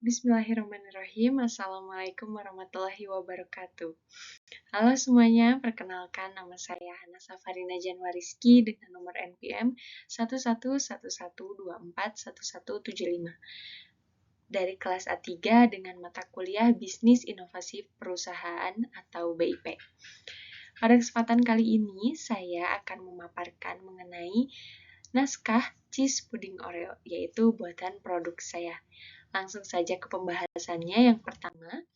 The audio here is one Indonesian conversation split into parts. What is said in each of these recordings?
Bismillahirrahmanirrahim. Assalamualaikum warahmatullahi wabarakatuh. Halo semuanya, perkenalkan nama saya Hana Safarina Januariski dengan nomor NPM 1111241175 dari kelas A3 dengan mata kuliah Bisnis Inovasi Perusahaan atau BIP. Pada kesempatan kali ini, saya akan memaparkan mengenai naskah cheese pudding Oreo, yaitu buatan produk saya. Langsung saja ke pembahasannya. Yang pertama,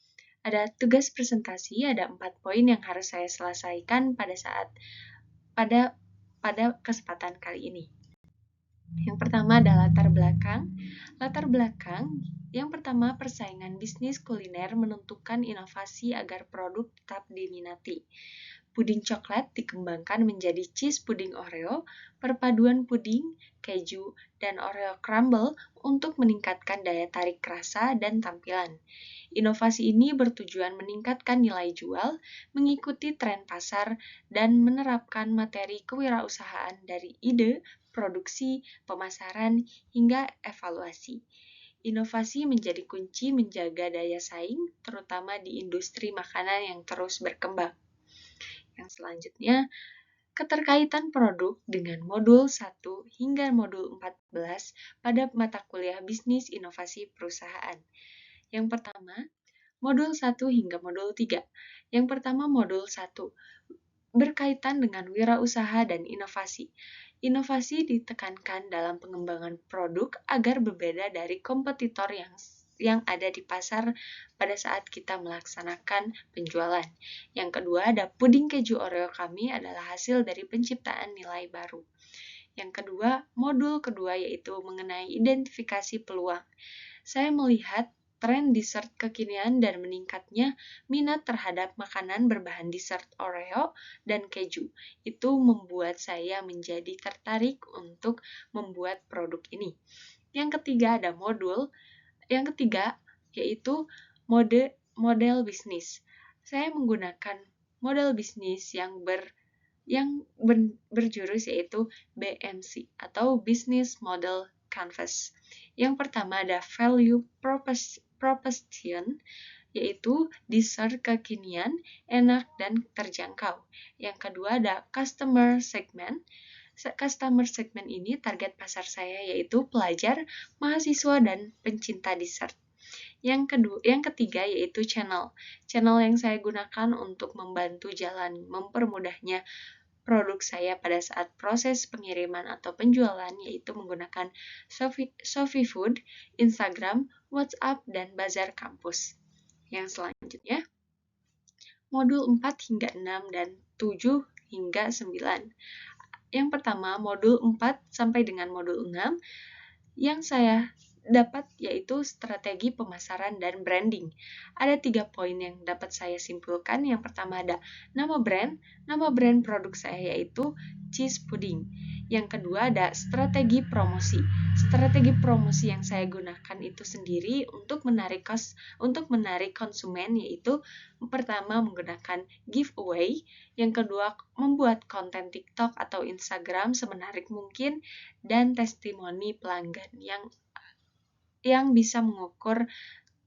ada tugas presentasi, ada 4 poin yang harus saya selesaikan pada kesempatan kali ini. Yang pertama adalah latar belakang. Latar belakang, yang pertama persaingan bisnis kuliner menentukan inovasi agar produk tetap diminati. Puding coklat dikembangkan menjadi cheese pudding Oreo, perpaduan puding, keju, dan Oreo crumble untuk meningkatkan daya tarik rasa dan tampilan. Inovasi ini bertujuan meningkatkan nilai jual, mengikuti tren pasar, dan menerapkan materi kewirausahaan dari ide, produksi, pemasaran, hingga evaluasi. Inovasi menjadi kunci menjaga daya saing, terutama di industri makanan yang terus berkembang. Yang selanjutnya, keterkaitan produk dengan modul 1 hingga modul 14 pada mata kuliah Bisnis Inovasi Perusahaan. Yang pertama, modul 1 hingga modul 3. Yang pertama, modul 1 berkaitan dengan wirausaha dan inovasi. Inovasi ditekankan dalam pengembangan produk agar berbeda dari kompetitor yang ada di pasar pada saat kita melaksanakan penjualan. Yang kedua, ada puding keju Oreo kami adalah hasil dari penciptaan nilai baru. Yang kedua, modul kedua yaitu mengenai identifikasi peluang. Saya melihat tren dessert kekinian dan meningkatnya minat terhadap makanan berbahan dessert Oreo dan keju. Itu membuat saya menjadi tertarik untuk membuat produk ini. Yang ketiga ada yang ketiga yaitu model bisnis. Saya menggunakan model bisnis yang berjurus yaitu BMC atau Business Model Canvas. Yang pertama ada value proposition, yaitu dessert kekinian, enak, dan terjangkau. Yang kedua ada customer segment. Customer segment ini target pasar saya yaitu pelajar, mahasiswa, dan pencinta dessert. Yang ketiga yaitu channel. Channel yang saya gunakan untuk membantu mempermudahnya produk saya pada saat proses pengiriman atau penjualan yaitu menggunakan Shopee Food, Instagram, WhatsApp, dan Bazar Kampus. Yang selanjutnya, modul 4 hingga 6 dan 7 hingga 9. Yang pertama, modul 4 sampai dengan modul 6 yang saya dapat yaitu strategi pemasaran dan branding. Ada 3 poin yang dapat saya simpulkan. Yang pertama ada nama brand produk saya yaitu cheese pudding. Yang kedua ada strategi promosi. Strategi promosi yang saya gunakan itu sendiri untuk menarik konsumen yaitu pertama menggunakan giveaway, yang kedua membuat konten TikTok atau Instagram semenarik mungkin, dan testimoni pelanggan yang bisa mengukur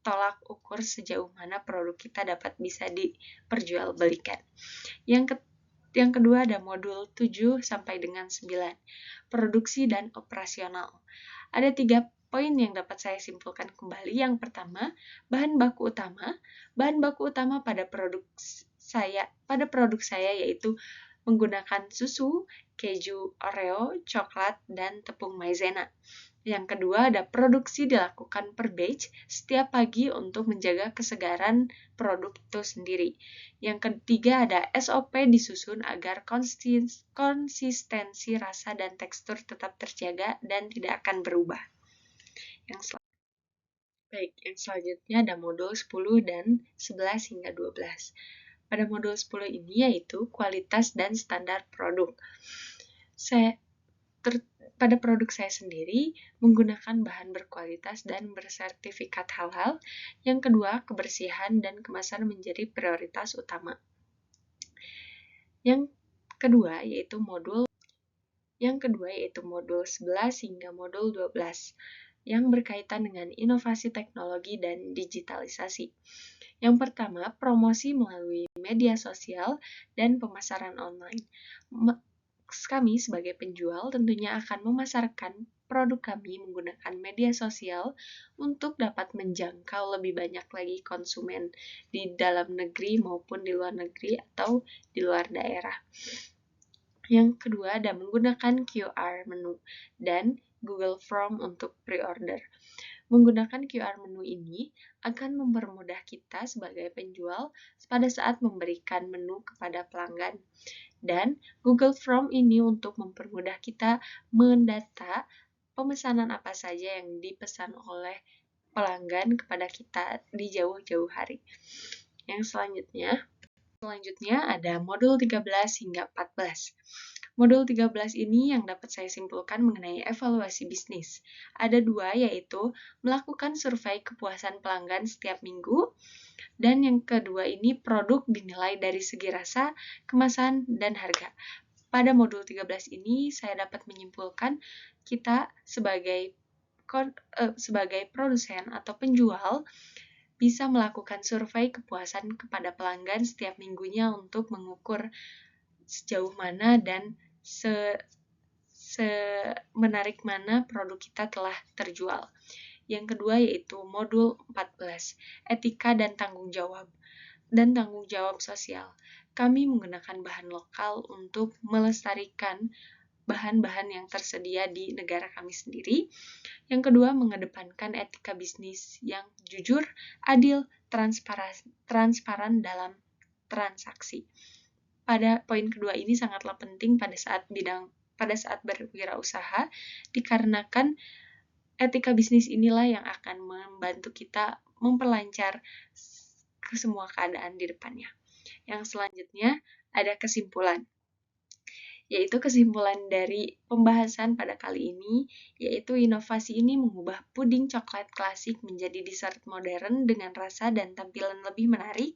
tolak ukur sejauh mana produk kita dapat bisa diperjualbelikan. Yang kedua ada modul 7 sampai dengan 9, produksi dan operasional. Ada 3 poin yang dapat saya simpulkan kembali. Yang pertama, bahan baku utama pada produk saya yaitu menggunakan susu, keju Oreo, coklat, dan tepung maizena. Yang kedua ada produksi dilakukan per batch setiap pagi untuk menjaga kesegaran produk itu sendiri. Yang ketiga ada SOP disusun agar konsistensi rasa dan tekstur tetap terjaga dan tidak akan berubah. Yang selanjutnya ada modul 10 dan 11 hingga 12. Pada modul 10 ini yaitu kualitas dan standar produk. Pada produk saya sendiri menggunakan bahan berkualitas dan bersertifikat halal. Yang kedua, kebersihan dan kemasan menjadi prioritas utama. Yang kedua yaitu modul 11 hingga modul 12. yang berkaitan dengan inovasi teknologi dan digitalisasi. Yang pertama, promosi melalui media sosial dan pemasaran online. Kami sebagai penjual tentunya akan memasarkan produk kami menggunakan media sosial untuk dapat menjangkau lebih banyak lagi konsumen di dalam negeri maupun di luar negeri atau di luar daerah. Yang kedua ada menggunakan QR menu dan Google Form untuk pre-order. Menggunakan QR menu ini akan mempermudah kita sebagai penjual pada saat memberikan menu kepada pelanggan. Dan Google Form ini untuk mempermudah kita mendata pemesanan apa saja yang dipesan oleh pelanggan kepada kita di jauh-jauh hari. Yang selanjutnya ada modul 13 hingga 14. Modul 13 ini yang dapat saya simpulkan mengenai evaluasi bisnis. Ada dua, yaitu melakukan survei kepuasan pelanggan setiap minggu, dan yang kedua ini produk dinilai dari segi rasa, kemasan, dan harga. Pada modul 13 ini saya dapat menyimpulkan kita sebagai produsen atau penjual bisa melakukan survei kepuasan kepada pelanggan setiap minggunya untuk mengukur sejauh mana dan menarik mana produk kita telah terjual. Yang kedua yaitu modul 14, etika dan tanggung jawab sosial. Kami menggunakan bahan lokal untuk melestarikan bahan-bahan yang tersedia di negara kami sendiri. Yang kedua, mengedepankan etika bisnis yang jujur, adil, transparan dalam transaksi. Pada poin kedua ini sangatlah penting pada saat berwirausaha, dikarenakan etika bisnis inilah yang akan membantu kita memperlancar ke semua keadaan di depannya. Yang selanjutnya ada kesimpulan, yaitu kesimpulan dari pembahasan pada kali ini, yaitu inovasi ini mengubah puding coklat klasik menjadi dessert modern dengan rasa dan tampilan lebih menarik.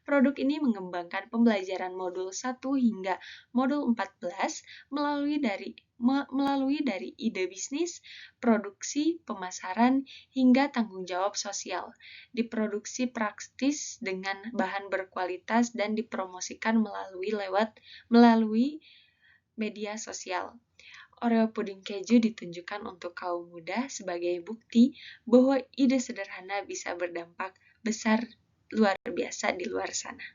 Produk ini mengembangkan pembelajaran modul 1 hingga modul 14 melalui dari ide bisnis, produksi, pemasaran, hingga tanggung jawab sosial. Diproduksi praktis dengan bahan berkualitas dan dipromosikan melalui media sosial. Oreo puding keju ditunjukkan untuk kaum muda sebagai bukti bahwa ide sederhana bisa berdampak besar luar biasa di luar sana.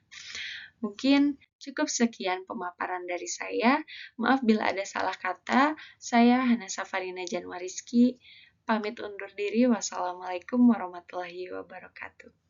Mungkin cukup sekian pemaparan dari saya. Maaf bila ada salah kata. Saya Hana Safarina Janwariski, pamit undur diri. Wassalamualaikum warahmatullahi wabarakatuh.